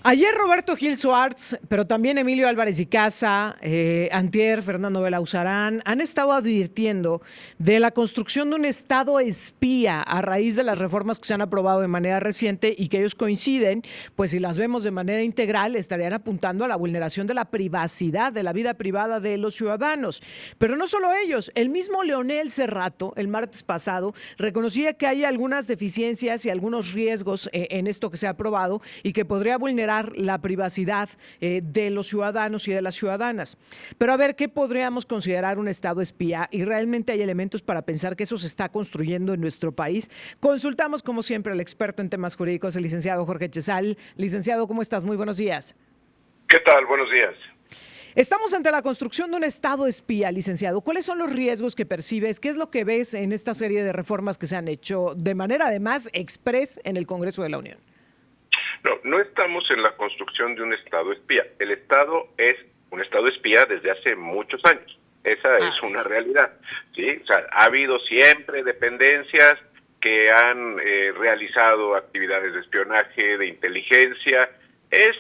Ayer Roberto Gil Suárez, pero también Emilio Álvarez y Casa, antier Fernando Belauzarán, han estado advirtiendo de la construcción de un Estado espía a raíz de las reformas que se han aprobado de manera reciente y que ellos coinciden, pues si las vemos de manera integral, estarían apuntando a la vulneración de la privacidad, de la vida privada de los ciudadanos. Pero no solo ellos, el mismo Leonel Cerrato, el martes pasado, reconocía que hay algunas deficiencias y algunos riesgos en esto que se ha aprobado y que podría vulnerar la privacidad de los ciudadanos y de las ciudadanas. Pero a ver, ¿qué podríamos considerar un Estado espía? ¿Y realmente hay elementos para pensar que eso se está construyendo en nuestro país? Consultamos, como siempre, al experto en temas jurídicos, el licenciado Jorge Chesal. Licenciado, ¿cómo estás? Muy buenos días. ¿Qué tal? Buenos días. Estamos ante la construcción de un Estado espía, licenciado. ¿Cuáles son los riesgos que percibes? ¿Qué es lo que ves en esta serie de reformas que se han hecho de manera, además, express en el Congreso de la Unión? No estamos en la construcción de un Estado espía. El Estado es un Estado espía desde hace muchos años. Esa es una realidad. ¿Sí? O sea, ha habido siempre dependencias que han realizado actividades de espionaje, de inteligencia. Es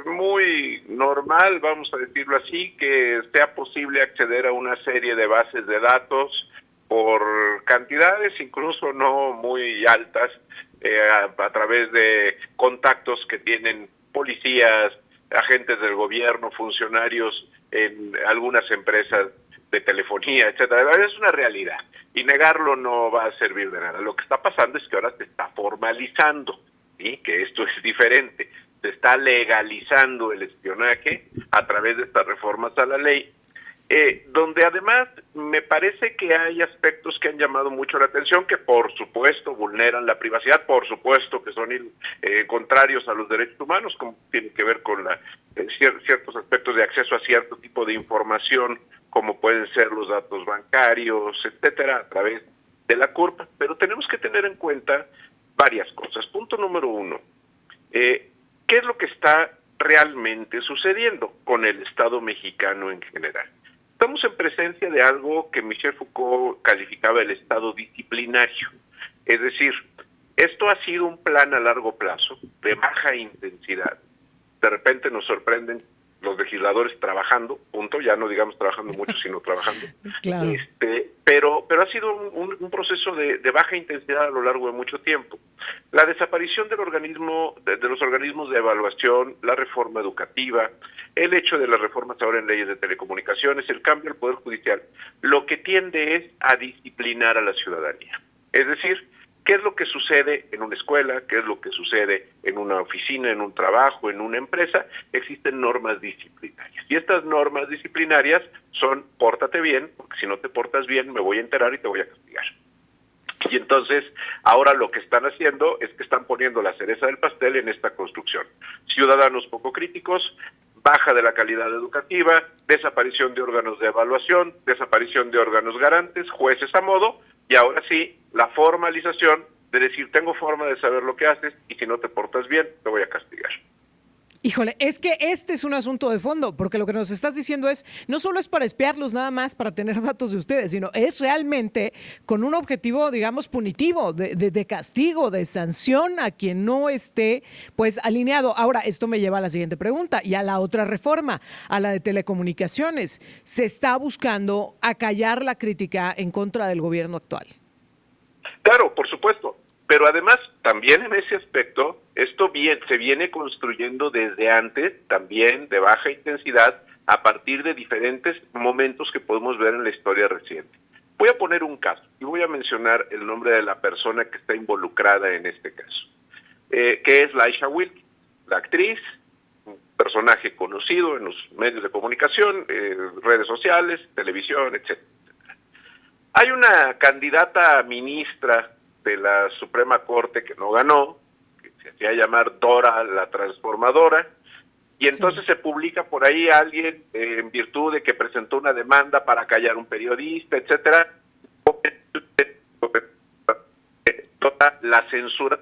muy normal, vamos a decirlo así, que sea posible acceder a una serie de bases de datos por cantidades incluso no muy altas, a través de contactos que tienen policías, agentes del gobierno, funcionarios en algunas empresas de telefonía, etcétera. Es una realidad y negarlo no va a servir de nada. Lo que está pasando es que ahora se está formalizando, ¿sí? Que esto es diferente. Se está legalizando el espionaje a través de estas reformas a la ley, donde además me parece que hay aspectos que han llamado mucho la atención, que por supuesto vulneran la privacidad, por supuesto que son contrarios a los derechos humanos, como tiene que ver con ciertos aspectos de acceso a cierto tipo de información, como pueden ser los datos bancarios, etcétera, a través de la CURP, pero tenemos que tener en cuenta varias cosas. Punto número uno, ¿qué es lo que está realmente sucediendo con el Estado mexicano en general? Estamos en presencia de algo que Michel Foucault calificaba el Estado disciplinario. Es decir, esto ha sido un plan a largo plazo, de baja intensidad. De repente nos sorprenden los legisladores trabajando, punto, ya no digamos trabajando mucho, sino trabajando. Claro. Pero ha sido un proceso de baja intensidad a lo largo de mucho tiempo. La desaparición del organismo, de los organismos de evaluación, la reforma educativa, el hecho de las reformas ahora en leyes de telecomunicaciones, el cambio al Poder Judicial, lo que tiende es a disciplinar a la ciudadanía. Es decir, ¿qué es lo que sucede en una escuela? ¿Qué es lo que sucede en una oficina, en un trabajo, en una empresa? Existen normas disciplinarias. Y estas normas disciplinarias son: pórtate bien, porque si no te portas bien me voy a enterar y te voy a castigar. Y entonces, ahora lo que están haciendo es que están poniendo la cereza del pastel en esta construcción. Ciudadanos poco críticos, baja de la calidad educativa, desaparición de órganos de evaluación, desaparición de órganos garantes, jueces a modo, y ahora sí, la formalización de decir: tengo forma de saber lo que haces y si no te portas bien, te voy a castigar. Híjole, es que este es un asunto de fondo, porque lo que nos estás diciendo es, no solo es para espiarlos nada más, para tener datos de ustedes, sino es realmente con un objetivo, digamos, punitivo, de castigo, de sanción a quien no esté, pues, alineado. Ahora, esto me lleva a la siguiente pregunta y a la otra reforma, a la de telecomunicaciones. Se está buscando acallar la crítica en contra del gobierno actual. Claro, por supuesto, pero además también en ese aspecto, esto se viene construyendo desde antes, también de baja intensidad, a partir de diferentes momentos que podemos ver en la historia reciente. Voy a poner un caso y voy a mencionar el nombre de la persona que está involucrada en este caso, que es Laisha Wilkins, la actriz, un personaje conocido en los medios de comunicación, redes sociales, televisión, etcétera. Hay una candidata a ministra de la Suprema Corte que no ganó, que se hacía llamar Dora la Transformadora, y entonces Sí. se publica por ahí alguien en virtud de que presentó una demanda para callar a un periodista, etcétera. La censura.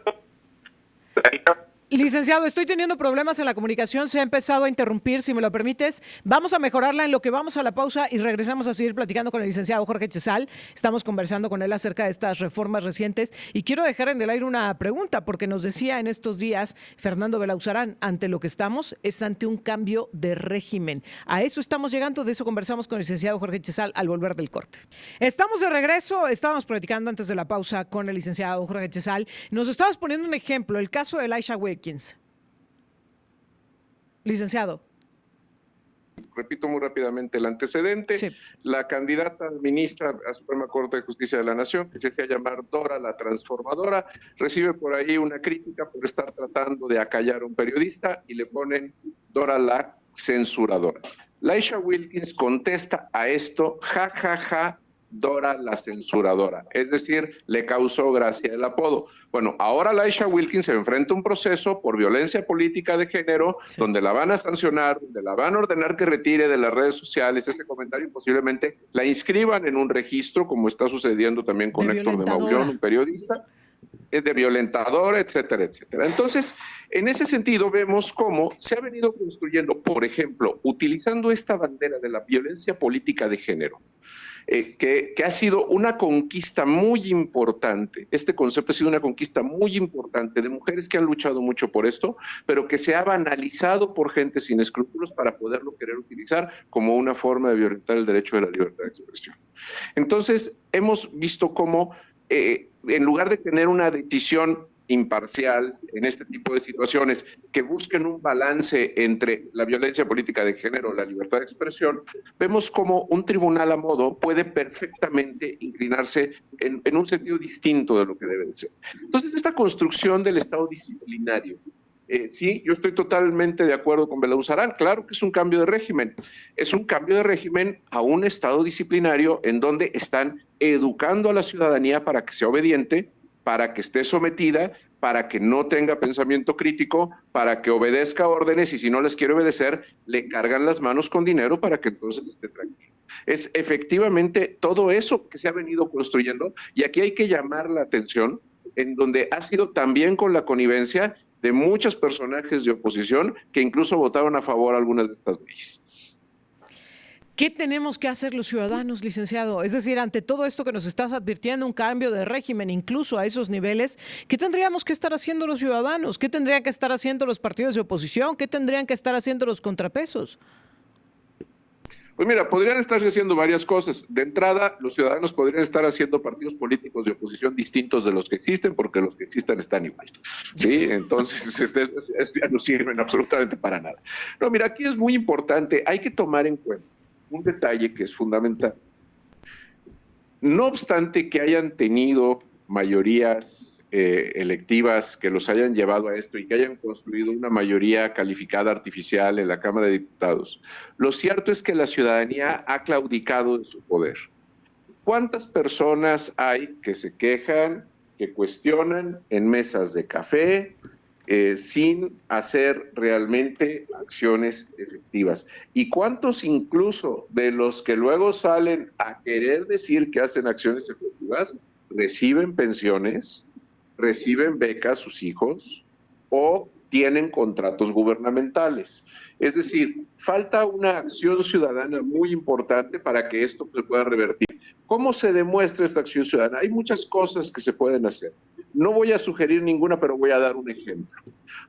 Licenciado, estoy teniendo problemas en la comunicación, se ha empezado a interrumpir, si me lo permites. Vamos a mejorarla en lo que vamos a la pausa y regresamos a seguir platicando con el licenciado Jorge Chezal. Estamos conversando con él acerca de estas reformas recientes y quiero dejar en el aire una pregunta, porque nos decía en estos días Fernando Belauzarán, ante lo que estamos es ante un cambio de régimen. A eso estamos llegando, de eso conversamos con el licenciado Jorge Chezal al volver del corte. Estamos de regreso, estábamos platicando antes de la pausa con el licenciado Jorge Chezal. Nos estabas poniendo un ejemplo, el caso de Elisha Wilkins. Licenciado. Repito muy rápidamente el antecedente. Sí. La candidata ministra a Suprema Corte de Justicia de la Nación, que se hacía llamar Dora la Transformadora, recibe por ahí una crítica por estar tratando de acallar a un periodista y le ponen Dora la Censuradora. Elisha Wilkins contesta a esto, ja, ja, ja, Dora la Censuradora, es decir, le causó gracia el apodo. Bueno, ahora Elisha Wilkins se enfrenta a un proceso por violencia política de género, sí, donde la van a sancionar, donde la van a ordenar que retire de las redes sociales ese comentario y posiblemente la inscriban en un registro, como está sucediendo también con Héctor de Mauleón, un periodista, de violentador, etcétera, etcétera. Entonces, en ese sentido, vemos cómo se ha venido construyendo, por ejemplo, utilizando esta bandera de la violencia política de género, que ha sido una conquista muy importante. Este concepto ha sido una conquista muy importante de mujeres que han luchado mucho por esto, pero que se ha banalizado por gente sin escrúpulos para poderlo querer utilizar como una forma de violentar el derecho de la libertad de expresión. Entonces, hemos visto cómo en lugar de tener una decisión imparcial en este tipo de situaciones que busquen un balance entre la violencia política de género y la libertad de expresión, vemos cómo un tribunal a modo puede perfectamente inclinarse en un sentido distinto de lo que debe de ser. Entonces, esta construcción del Estado disciplinario, sí, yo estoy totalmente de acuerdo con Belauzarán, claro que es un cambio de régimen, es un cambio de régimen a un Estado disciplinario en donde están educando a la ciudadanía para que sea obediente, para que esté sometida, para que no tenga pensamiento crítico, para que obedezca órdenes y si no les quiere obedecer, le cargan las manos con dinero para que entonces esté tranquilo. Es efectivamente todo eso que se ha venido construyendo y aquí hay que llamar la atención en donde ha sido también con la connivencia de muchos personajes de oposición que incluso votaron a favor de algunas de estas leyes. ¿Qué tenemos que hacer los ciudadanos, licenciado? Es decir, ante todo esto que nos estás advirtiendo, un cambio de régimen, incluso a esos niveles, ¿qué tendríamos que estar haciendo los ciudadanos? ¿Qué tendrían que estar haciendo los partidos de oposición? ¿Qué tendrían que estar haciendo los contrapesos? Pues mira, podrían estarse haciendo varias cosas. De entrada, los ciudadanos podrían estar haciendo partidos políticos de oposición distintos de los que existen, porque los que existen están igual. ¿Sí? Entonces, ya no sirven absolutamente para nada. No, mira, aquí es muy importante, hay que tomar en cuenta un detalle que es fundamental. No obstante que hayan tenido mayorías electivas que los hayan llevado a esto y que hayan construido una mayoría calificada artificial en la Cámara de Diputados, lo cierto es que la ciudadanía ha claudicado de su poder. ¿Cuántas personas hay que se quejan, que cuestionan en mesas de café, sin hacer realmente acciones efectivas? ¿Y cuántos incluso de los que luego salen a querer decir que hacen acciones efectivas reciben pensiones, reciben becas sus hijos o tienen contratos gubernamentales? Es decir, falta una acción ciudadana muy importante para que esto se pueda revertir. ¿Cómo se demuestra esta acción ciudadana? Hay muchas cosas que se pueden hacer. No voy a sugerir ninguna, pero voy a dar un ejemplo.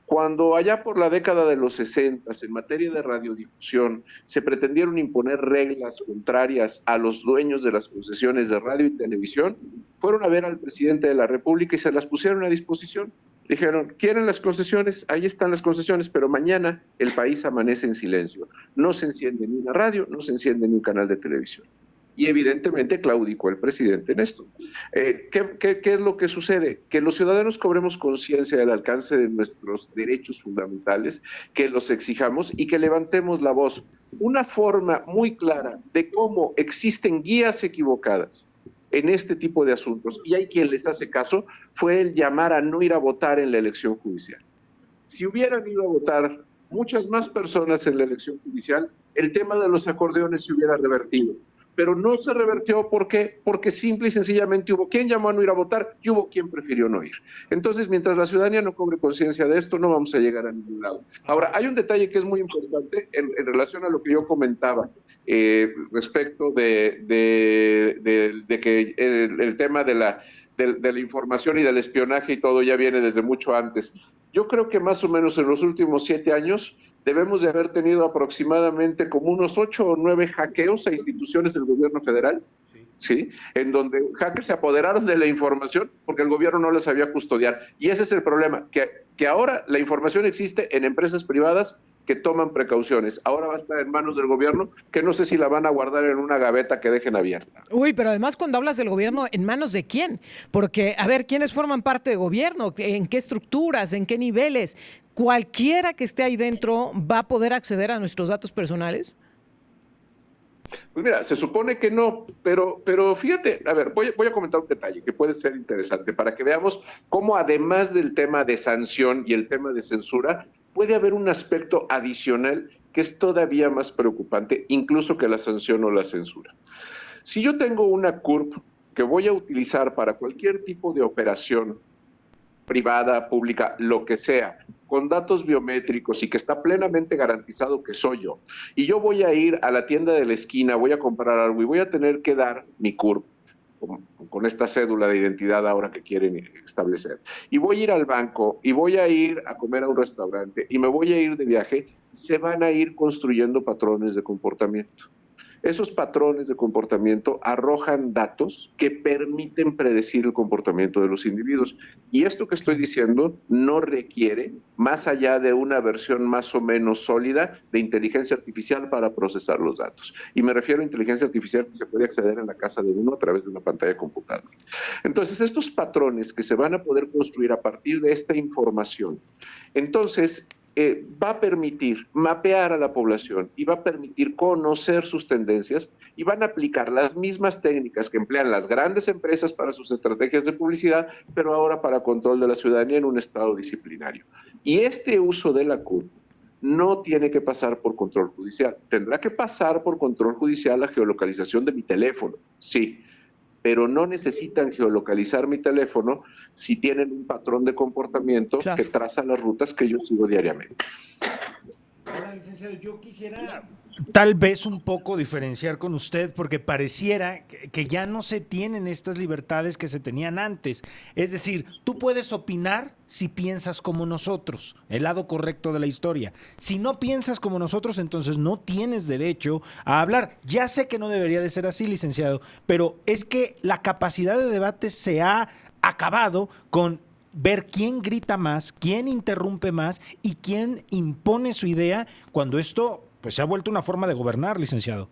Cuando allá por la década de los 60, en materia de radiodifusión, se pretendieron imponer reglas contrarias a los dueños de las concesiones de radio y televisión, fueron a ver al presidente de la República y se las pusieron a disposición. Dijeron, ¿quieren las concesiones? Ahí están las concesiones, pero mañana el país amanece en silencio. No se enciende ni una radio, no se enciende ni un canal de televisión. Y evidentemente claudicó el presidente en esto. ¿Qué es lo que sucede? Que los ciudadanos cobremos conciencia del alcance de nuestros derechos fundamentales, que los exijamos y que levantemos la voz. Una forma muy clara de cómo existen guías equivocadas en este tipo de asuntos, y hay quien les hace caso, fue el llamar a no ir a votar en la elección judicial. Si hubieran ido a votar muchas más personas en la elección judicial, el tema de los acordeones se hubiera revertido, pero no se revertió. ¿Por qué? Porque simple y sencillamente hubo quien llamó a no ir a votar y hubo quien prefirió no ir. Entonces, mientras la ciudadanía no cobre conciencia de esto, no vamos a llegar a ningún lado. Ahora, hay un detalle que es muy importante en relación a lo que yo comentaba respecto de que el tema de la información y del espionaje y todo ya viene desde mucho antes. Yo creo que más o menos en los últimos 7 años debemos de haber tenido aproximadamente como unos 8 o 9 hackeos a instituciones del gobierno federal, ¿sí? En donde hackers se apoderaron de la información porque el gobierno no la sabía custodiar. Y ese es el problema, que ahora la información existe en empresas privadas que toman precauciones. Ahora va a estar en manos del gobierno, que no sé si la van a guardar en una gaveta que dejen abierta. Uy, pero además cuando hablas del gobierno, ¿en manos de quién? Porque, a ver, ¿quiénes forman parte del gobierno? ¿En qué estructuras? ¿En qué niveles? ¿Cualquiera que esté ahí dentro va a poder acceder a nuestros datos personales? Pues mira, se supone que no, pero fíjate, a ver, voy a comentar un detalle que puede ser interesante para que veamos cómo además del tema de sanción y el tema de censura, puede haber un aspecto adicional que es todavía más preocupante, incluso que la sanción o la censura. Si yo tengo una CURP que voy a utilizar para cualquier tipo de operación privada, pública, lo que sea, con datos biométricos y que está plenamente garantizado que soy yo, y yo voy a ir a la tienda de la esquina, voy a comprar algo y voy a tener que dar mi CURP con esta cédula de identidad ahora que quieren establecer, y voy a ir al banco y voy a ir a comer a un restaurante y me voy a ir de viaje, se van a ir construyendo patrones de comportamiento. Esos patrones de comportamiento arrojan datos que permiten predecir el comportamiento de los individuos. Y esto que estoy diciendo no requiere, más allá de una versión más o menos sólida de inteligencia artificial para procesar los datos. Y me refiero a inteligencia artificial que se puede acceder en la casa de uno a través de una pantalla de computador. Entonces, estos patrones que se van a poder construir a partir de esta información, entonces va a permitir mapear a la población y va a permitir conocer sus tendencias y van a aplicar las mismas técnicas que emplean las grandes empresas para sus estrategias de publicidad, pero ahora para control de la ciudadanía en un estado disciplinario. Y este uso de la CURP no tiene que pasar por control judicial. Tendrá que pasar por control judicial la geolocalización de mi teléfono, sí, pero no necesitan geolocalizar mi teléfono si tienen un patrón de comportamiento que traza las rutas que yo sigo diariamente. Ahora, licenciado, yo quisiera tal vez un poco diferenciar con usted porque pareciera que ya no se tienen estas libertades que se tenían antes. Es decir, tú puedes opinar si piensas como nosotros, el lado correcto de la historia. Si no piensas como nosotros, entonces no tienes derecho a hablar. Ya sé que no debería de ser así, licenciado, pero es que la capacidad de debate se ha acabado con ver quién grita más, quién interrumpe más y quién impone su idea cuando esto pues se ha vuelto una forma de gobernar, licenciado.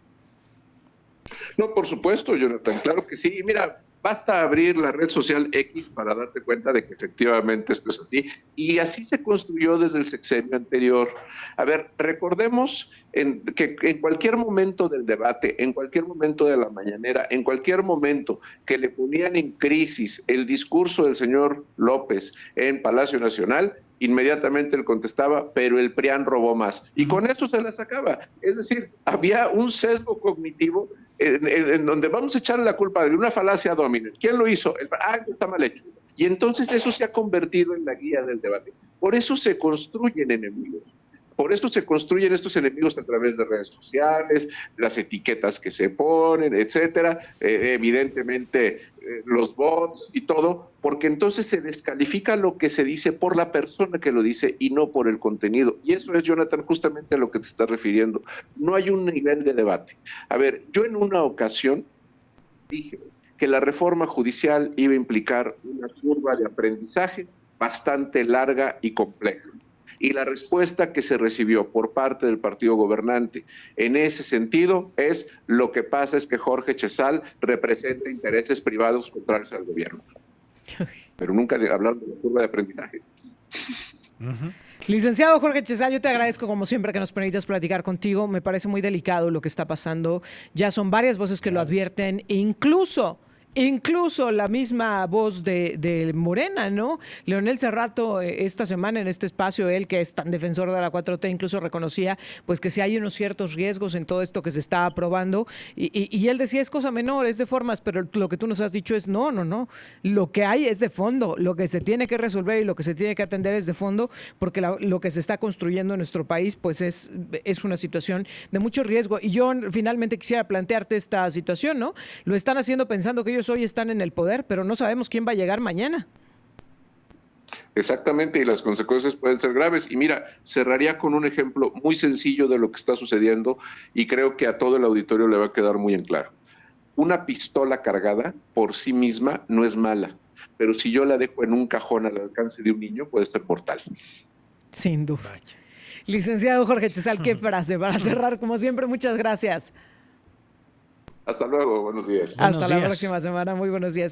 No, por supuesto, Jonathan, claro que sí. Mira, basta abrir la red social X para darte cuenta de que efectivamente esto es así. Y así se construyó desde el sexenio anterior. A ver, recordemos que en cualquier momento del debate, en cualquier momento de la mañanera, en cualquier momento que le ponían en crisis el discurso del señor López en Palacio Nacional, inmediatamente él contestaba, pero el PRIAN robó más. Y con eso se la sacaba. Es decir, había un sesgo cognitivo en donde vamos a echarle la culpa de una falacia dominante. ¿Quién lo hizo? Está mal hecho. Y entonces eso se ha convertido en la guía del debate. Por eso se construyen enemigos. Por eso se construyen estos enemigos a través de redes sociales, las etiquetas que se ponen, etcétera, evidentemente los bots y todo, porque entonces se descalifica lo que se dice por la persona que lo dice y no por el contenido. Y eso es, Jonathan, justamente a lo que te estás refiriendo. No hay un nivel de debate. A ver, yo en una ocasión dije que la reforma judicial iba a implicar una curva de aprendizaje bastante larga y compleja. Y la respuesta que se recibió por parte del partido gobernante en ese sentido es: lo que pasa es que Jorge Chezal representa intereses privados contrarios al gobierno. Pero nunca hablaron de la curva de aprendizaje. Licenciado Jorge Chezal, yo te agradezco como siempre que nos permitas platicar contigo. Me parece muy delicado lo que está pasando. Ya son varias voces que lo advierten, incluso Incluso la misma voz de Morena, ¿no? Leonel Cerrato, esta semana en este espacio, él que es tan defensor de la 4T, incluso reconocía pues que sí hay unos ciertos riesgos en todo esto que se está aprobando y él decía es cosa menor, es de formas, pero lo que tú nos has dicho es no, lo que hay es de fondo, lo que se tiene que resolver y lo que se tiene que atender es de fondo, porque lo que se está construyendo en nuestro país pues es una situación de mucho riesgo. Y yo finalmente quisiera plantearte esta situación, ¿no? Lo están haciendo pensando que ellos hoy están en el poder, pero no sabemos quién va a llegar mañana. Exactamente, y las consecuencias pueden ser graves. Y mira, cerraría con un ejemplo muy sencillo de lo que está sucediendo y creo que a todo el auditorio le va a quedar muy en claro. Una pistola cargada por sí misma no es mala, pero si yo la dejo en un cajón al alcance de un niño puede ser mortal. Sin duda. Vaya. Licenciado Jorge Chezal, qué frase para cerrar, como siempre, muchas gracias. Hasta luego, buenos días. Hasta la próxima semana, muy buenos días.